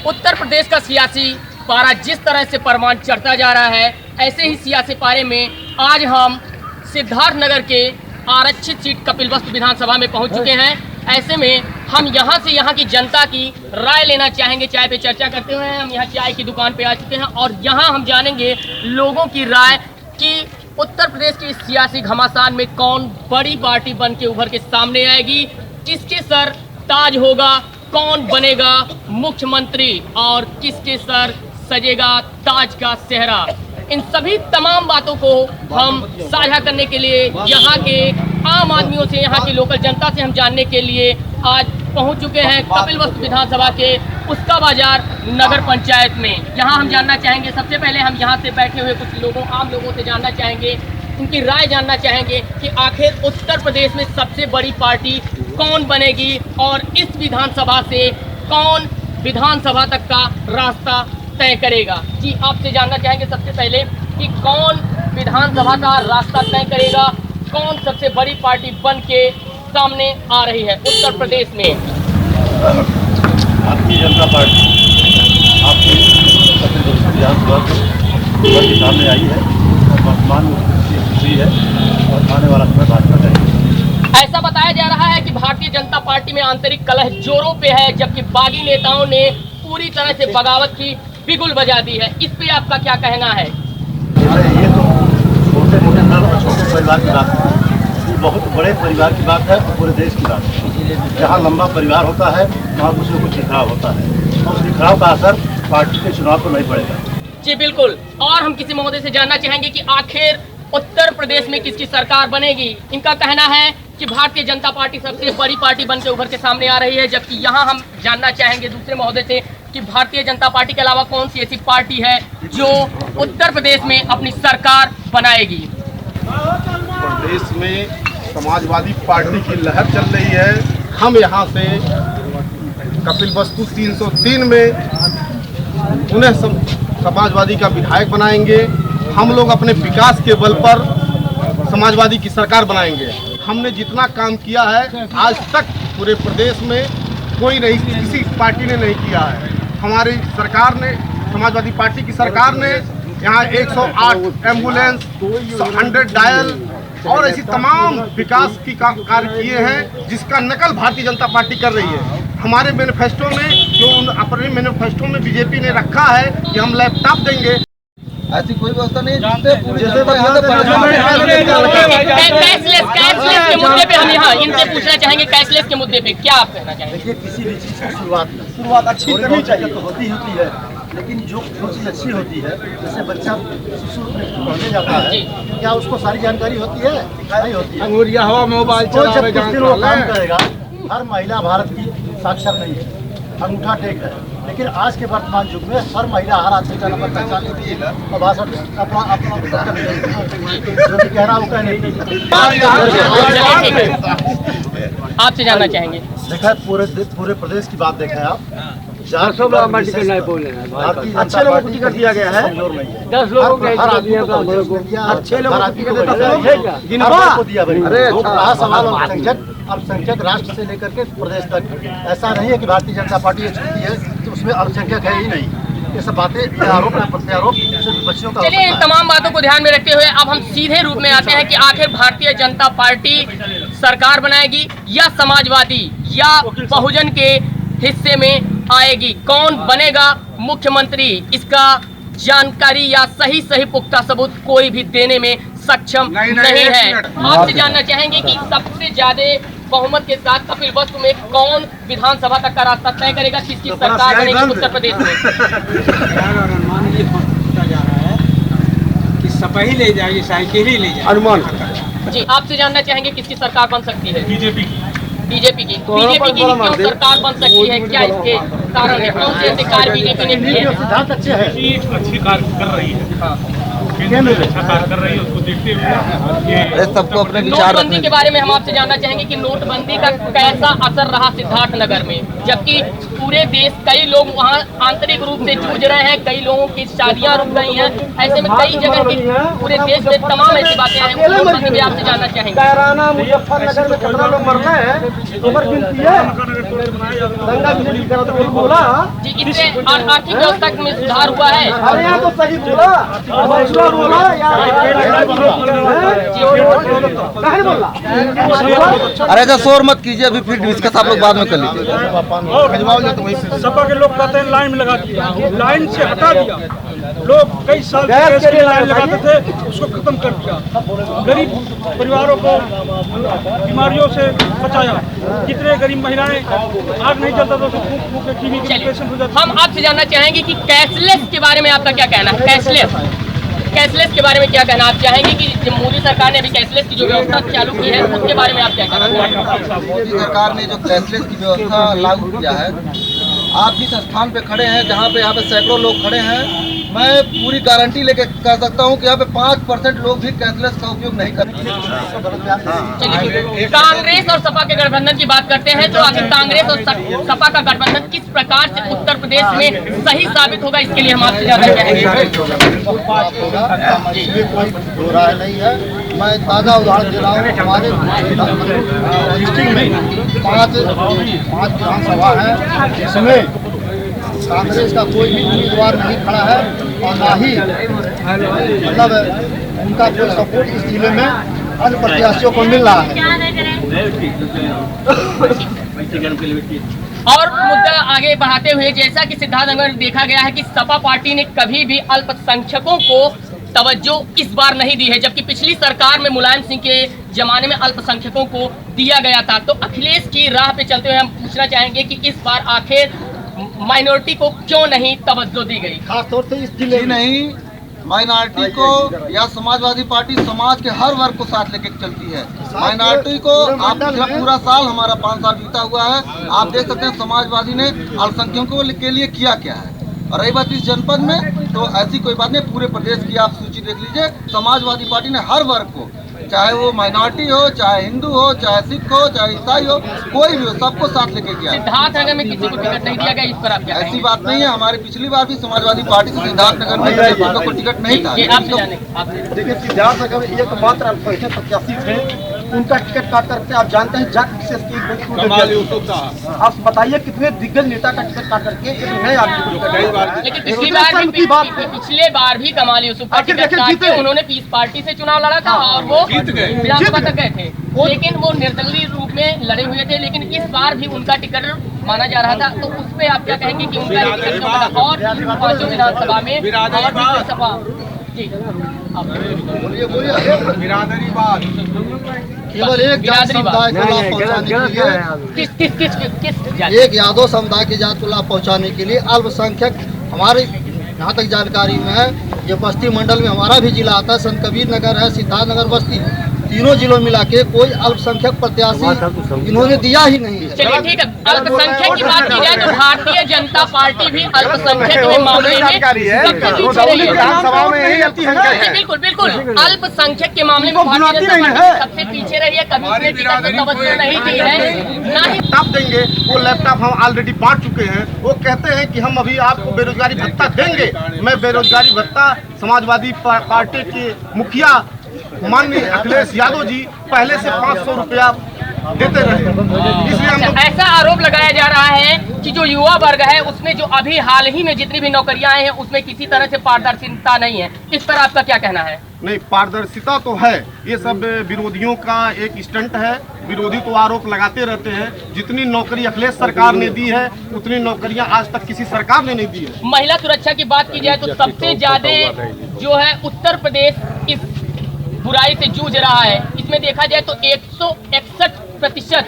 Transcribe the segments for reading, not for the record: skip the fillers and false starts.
उत्तर प्रदेश का सियासी पारा जिस तरह से परवान चढ़ता जा रहा है, ऐसे ही सियासी पारे में आज हम सिद्धार्थनगर के आरक्षित सीट कपिलवस्तु विधानसभा में पहुंच चुके हैं। ऐसे में हम यहां से यहां की जनता की राय लेना चाहेंगे। चाय पे चर्चा करते हुए हम यहां चाय की दुकान पे आ चुके हैं और यहां हम जानेंगे लोगों की राय कि उत्तर प्रदेश के सियासी घमासान में कौन बड़ी पार्टी बन के उभर के सामने आएगी, किसके सर ताज होगा, कौन बनेगा मुख्यमंत्री और किसके सर सजेगा ताज का सेहरा। इन सभी तमाम बातों को हम साझा करने के लिए यहाँ के आम आदमियों से, यहाँ की लोकल जनता से हम जानने के लिए आज पहुँच चुके हैं कपिलवस्तु विधानसभा के उसका बाजार नगर पंचायत में। यहाँ हम जानना चाहेंगे, सबसे पहले हम यहाँ से बैठे हुए कुछ आम लोगों से जानना चाहेंगे, उनकी राय जानना चाहेंगे कि आखिर उत्तर प्रदेश में सबसे बड़ी पार्टी कौन बनेगी और इस विधानसभा से कौन विधानसभा तक का रास्ता तय करेगा। जी, आपसे जानना चाहेंगे सबसे पहले कि कौन विधानसभा का रास्ता तय करेगा, कौन सबसे बड़ी पार्टी बन के सामने आ रही है उत्तर प्रदेश में। भारतीय जनता पार्टी आपकी विधानसभा के सामने आई है और वर्तमान में हुई है और आने वाला समय भाजपा का। ऐसा बताया जा रहा है कि भारतीय जनता पार्टी में आंतरिक कलह जोरों पे है, जबकि बागी नेताओं ने पूरी तरह से बगावत की बिगुल बजा दी है। इस पे आपका क्या कहना है? ये तो छोटे मोटे छोटे परिवार की बात है, ये बहुत बड़े परिवार की बात है और पूरे देश की बात है। जहाँ लंबा परिवार होता है वहाँ कुछ न कुछ बिखराव होता है और उस बिखराव का असर पार्टी के चुनाव पर नहीं पड़ेगा। जी बिल्कुल। और हम किसी महोदय से जानना चाहेंगे कि आखिर उत्तर प्रदेश में किसकी सरकार बनेगी। इनका कहना है कि भारतीय जनता पार्टी सबसे बड़ी पार्टी बनकर उभर के सामने आ रही है, जबकि यहाँ हम जानना चाहेंगे दूसरे महोदय से कि भारतीय जनता पार्टी के अलावा कौन सी ऐसी पार्टी है जो उत्तर प्रदेश में अपनी सरकार बनाएगी। प्रदेश में समाजवादी पार्टी की लहर चल रही है। हम यहाँ से कपिलवस्तु 303 में उन्हें समाजवादी का विधायक बनाएंगे। हम लोग अपने विकास के बल पर समाजवादी की सरकार बनाएंगे। हमने जितना काम किया है आज तक पूरे प्रदेश में कोई नहीं, किसी पार्टी ने नहीं किया है। हमारी सरकार ने, समाजवादी पार्टी की सरकार ने यहाँ 108 एम्बुलेंस, 100 डायल और ऐसी तमाम विकास की कार्य किए हैं जिसका नकल भारतीय जनता पार्टी कर रही है। हमारे मैनिफेस्टो में जो अपने मैनिफेस्टो में बीजेपी ने रखा है कि हम लैपटॉप देंगे, ऐसी कोई व्यवस्था नहीं। कैशलेस के मुद्दे पे हम यहाँ इनसे पूछना चाहेंगे, कैशलेस के मुद्दे पे क्या आप कहना चाहेंगे? देखिए, किसी भी चीज़ की शुरुआत अच्छी करनी चाहिए तो होती है, लेकिन जो चीज़ अच्छी होती है, जैसे बच्चा शिशु पढ़ने जाता है, क्या उसको सारी जानकारी होती है? नहीं होती है। अंगूरिया हवा मोबाइल काम करेगा। हर महिला भारत की साक्षर नहीं है, अंगूठा टेक है, लेकिन आज के वर्तमान युग में हर महिला हर आदमी का नंबर पहचान लेती है और भाषा अपना जो भी कह रहा वो कहने आपसे जानना चाहेंगे। देखा पूरे प्रदेश की बात देखें आप, अच्छे लोगों को टिकट दिया गया है, 10 लोगों को अच्छे लोगों को दिया। अरे सवाल अल्पसंख्यक राष्ट्र से लेकर के प्रदेश तक, ऐसा नहीं है कि भारतीय जनता पार्टी छुट्टी है तो उसमें अल्पसंख्यक है ही नहीं। ये सब बातें आरोप प्रत्यारोप बच्चों का। चलिए, इन तमाम बातों को ध्यान में रखते हुए अब हम सीधे रूप में आते हैं कि आखिर भारतीय जनता पार्टी सरकार बनाएगी या समाजवादी या बहुजन के हिस्से में आएगी, कौन बनेगा मुख्यमंत्री, इसका जानकारी या सही पुख्ता सबूत कोई भी देने में सक्षम नहीं है। आपसे जानना चाहेंगे कि सबसे ज्यादा बहुमत के साथ कपिलवस्तु में कौन विधानसभा तक का रास्ता तय करेगा, किसकी सरकार बनेगी उत्तर प्रदेश में? अनुमान ये जा रहा है कि सपा ही ले जाएगी, साइकिल ही ले जाएगी। अनुमान जी, आपसे जानना चाहेंगे किसकी सरकार बन सकती है? बीजेपी की बीजेपी की क्यों सरकार बन सकती है, क्या इसके कारण है? कौन से ऐसे कार्य बीजेपी ने किए? सिद्धांत अच्छे हैं, अच्छी कार्य कर रही है, अच्छा कार्य कर रही है, उसको देखते हुए सबको अपने विचार। नोटबंदी के बारे में हम आपसे जानना चाहेंगे कि नोटबंदी का कैसा असर रहा सिद्धार्थनगर में, जबकि पूरे देश कई लोग वहाँ आंतरिक रूप से जूझ रहे हैं, कई लोगों की शादियाँ रुक गई हैं, ऐसे में कई जगह की पूरे देश में तमाम ऐसी बातें हैं, नोटबंदी भी आपसे जानना चाहेंगे। मुजफ्फरनगर में कितना लोग मरना है, उम्र गिनती है। जी, इससे आर्थिक व्यवस्था में सुधार हुआ है। अरे ऐसा शोर मत कीजिए, अभी फिर डिस्कस आप लोग बाद में कर लीजिए। सपा के लोग कहते हैं लाइन में लगा दिया, लाइन से हटा दिया। लोग कई साल से गैस की लाइन लगाते थे, उसको खत्म कर दिया। गरीब परिवारों को बीमारियों से बचाया। कितने गरीब महिलाएं आग नहीं जलता तो फूंक के टीबी के पेशेंट हो जाते। हम आपसे जानना चाहेंगे कि कैशलेस के बारे में आपका क्या कहना है? कैशलेस के बारे में क्या कहना आप चाहेंगे कि जब मोदी सरकार ने अभी कैशलेस की जो व्यवस्था चालू की है उसके बारे में आप क्या कहना चाहेंगे? मोदी सरकार ने जो कैशलेस की व्यवस्था लागू किया है, आप जिस स्थान पे खड़े हैं, जहाँ पे यहाँ पे सैकड़ों लोग खड़े हैं, मैं पूरी गारंटी लेके कह सकता हूँ कि यहाँ पे 5% लोग भी कैशलेस का उपयोग नहीं करते। चलिए, कांग्रेस और सपा के गठबंधन की बात करते हैं, तो आखिर कांग्रेस और सपा का गठबंधन किस प्रकार से उत्तर प्रदेश में सही साबित होगा, इसके लिए हम आपसे जानना चाहेंगे। दो राय नहीं है। मैं ताज़ा उदाहरण दे रहा हूँ। हमारे डिस्ट्रिक्ट में पाँच विधानसभा है, जिसमें कांग्रेस का कोई भी उम्मीदवार नहीं खड़ा है और ना ही मतलब उनका कोई सपोर्ट इस जिले में अन्य प्रत्याशियों को मिल रहा है। और मुद्दा आगे बढ़ाते हुए, जैसा कि सिद्धार्थनगर में देखा गया है कि सपा पार्टी ने कभी भी अल्पसंख्यकों को तवज्जो इस बार नहीं दी है, जबकि पिछली सरकार में मुलायम सिंह के जमाने में अल्पसंख्यकों को दिया गया था। तो अखिलेश की राह पे चलते हुए हम पूछना चाहेंगे कि इस बार आखिर माइनॉरिटी को क्यों नहीं तवज्जो दी गई? खासतौर से इस जिले में नहीं, माइनॉरिटी को या समाजवादी पार्टी समाज के हर वर्ग को साथ लेके चलती है। माइनॉरिटी को आप पिछला पूरा साल, हमारा 5 साल बीता हुआ है, आप देख सकते हैं समाजवादी ने अल्पसंख्यकों के लिए किया क्या है। और रही बात इस जनपद में, तो ऐसी कोई बात नहीं, पूरे प्रदेश की आप सूची देख लीजिए। समाजवादी पार्टी ने हर वर्ग को, चाहे वो माइनॉरिटी हो, चाहे हिंदू हो, चाहे सिख हो, चाहे ईसाई हो, कोई भी हो, सबको साथ लेके गया। सिद्धार्थनगर में किसी को टिकट नहीं दिया गया, इस पर आप क्या ऐसी कहेंगे? बात नहीं है। हमारी पिछली बार भी समाजवादी पार्टी से सिद्धार्थनगर में कोई टिकट नहीं था। ये आपसे जाने देखिए, सिद्धार्थनगर में एकमात्र अल्पसंख्यक प्रत्याशी थे, उनका टिकट काट करके आप जानते हैं आप बताइए कितने दिग्गज नेता का टिकट काट करके नए आदमी को। लेकिन पिछले बार भी कमाल यूसुफ का टिकट काट के उन्होंने पीस पार्टी से चुनाव लड़ा था और वो विधानसभा तक गए थे, लेकिन वो निर्दलीय रूप में लड़े हुए थे। लेकिन इस बार भी उनका टिकट माना जा रहा था, तो उस पे आप क्या कहेंगे कि उनका टिकट क्यों मिला? और पांचों विधानसभा में जी केवल एक समुदाय को लाभ पहुँचाने के लिए, एक यादव समुदाय की जात को लाभ पहुँचाने के लिए अल्पसंख्यक, हमारे यहाँ तक जानकारी में है, ये बस्ती मंडल में हमारा भी जिला आता है, संत कबीर नगर है, सिद्धार्थनगर, बस्ती, तीनों जिलों मिला के कोई अल्पसंख्यक प्रत्याशी इन्होंने दिया ही नहीं है। चलिए ठीक है, अल्पसंख्यक की बात की जाए तो भारतीय जनता पार्टी भी अल्पसंख्यक के मामले में सबसे पीछे रही है। बिल्कुल बिल्कुल, अल्पसंख्यक के मामले में भारतीय जनता पार्टी सबसे पीछे रही है, कभी उसने टिकट को तवज्जो नहीं दी है, ना ही लैपटॉप देंगे। वो लैपटॉप हम ऑलरेडी बांट चुके हैं। वो कहते हैं कि हम अभी आपको बेरोजगारी भत्ता देंगे। मैं बेरोजगारी भत्ता समाजवादी पार्टी के मुखिया माननीय अखिलेश यादव जी पहले से 500 रुपया देते रहे, इसलिए हम ऐसा आरोप लगाया जा रहा है कि जो युवा वर्ग है उसमें जो अभी हाल ही में जितनी भी नौकरियां आई हैं उसमें किसी तरह से पारदर्शिता नहीं है। इस पर आपका क्या कहना है? नहीं, पारदर्शिता तो है। ये सब विरोधियों का एक स्टंट है। विरोधी तो आरोप लगाते रहते हैं। जितनी नौकरी अखिलेश सरकार ने दी है उतनी नौकरियां आज तक किसी सरकार ने नहीं दी है। महिला सुरक्षा की बात की जाए तो सबसे ज्यादा जो है उत्तर प्रदेश इस बुराई से जूझ रहा है। इसमें देखा जाए तो 161%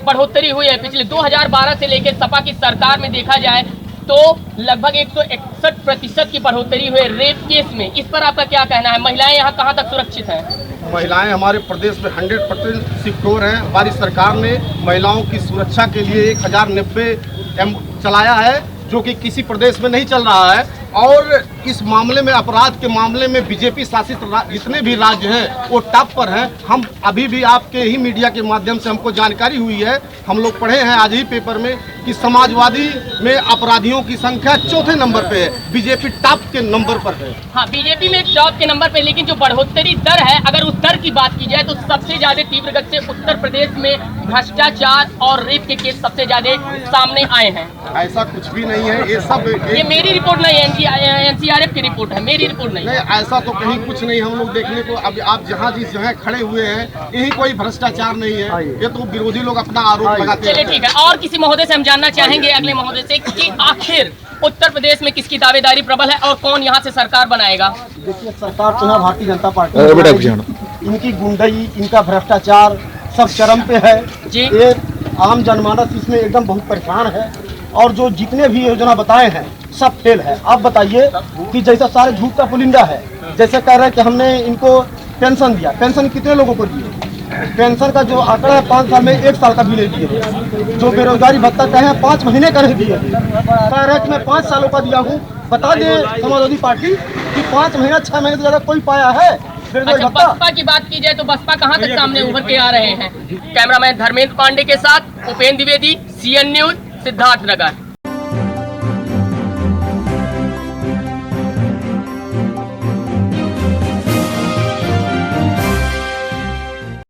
बढ़ोतरी हुई है पिछले 2012 से लेकर सपा की सरकार में देखा जाए तो लगभग 161% की बढ़ोतरी हुई रेप केस में। इस पर आपका क्या कहना है? महिलाएं यहाँ कहाँ तक सुरक्षित हैं? महिलाएं हमारे प्रदेश में 100% सिक्योर हैं। हमारी सरकार ने महिलाओं की सुरक्षा के लिए 1090 चलाया है, जो कि किसी प्रदेश में नहीं चल रहा है। और इस मामले में, अपराध के मामले में बीजेपी शासित जितने भी राज्य हैं वो टॉप पर हैं। हम अभी भी आपके ही मीडिया के माध्यम से हमको जानकारी हुई है, हम लोग पढ़े हैं आज ही पेपर में कि समाजवादी में अपराधियों की संख्या 4थे नंबर पे है, बीजेपी टॉप के नंबर पर है। हाँ, बीजेपी में टॉप के नंबर पे, लेकिन जो बढ़ोतरी दर है, अगर उस दर की बात की जाए तो सबसे ज्यादा तीव्र गति से उत्तर प्रदेश में भ्रष्टाचार और रेप के केस सबसे ज्यादा सामने आए हैं। ऐसा कुछ भी नहीं है, ये सब ये मेरी रिपोर्ट नहीं है, एनसीआरएफ की रिपोर्ट है, मेरी रिपोर्ट नहीं है। ऐसा तो कहीं कुछ नहीं हम लोग देखने को। अब आप जहाँ जिस जगह खड़े हुए हैं यही कोई भ्रष्टाचार नहीं है, ये तो विरोधी लोग अपना आरोप लगाते चलिए हैं। ठीक है, और किसी महोदय से हम जानना चाहेंगे, अगले महोदय से, कि आखिर उत्तर प्रदेश में किसकी दावेदारी प्रबल है और कौन यहाँ से सरकार बनाएगा? देखिए, सरकार तो है भारतीय जनता पार्टी, इनकी गुंडई, इनका भ्रष्टाचार सब चरम पे है जी। ये आम जनमानस इसमें एकदम बहुत परेशान है, और जो जितने भी योजना बताए हैं सब फेल है। आप बताइए कि जैसा सारे झूठ का पुलिंदा है, जैसे कह रहे हैं कि हमने इनको पेंशन दिया, पेंशन कितने लोगों को दिए? पेंशन का जो आंकड़ा है 5 साल में 1 साल का भी नहीं दिए। जो बेरोजगारी भत्ता कहे हैं 5 महीने का नहीं दिए। कह रहे हैं कि मैं 5 सालों का दिया हूँ। बता दें समाजवादी पार्टी कि 5 महीना 6 महीने से ज्यादा कोई पाया है बेरोजगारी अच्छा, भत्ता? बसपा की बात की जाए तो बसपा कहाँ तक सामने उभर के आ रहे हैं? कैमरामैन धर्मेंद्र पांडे के साथ उपेंद्र द्विवेदी, CN न्यूज, सिद्धार्थनगर।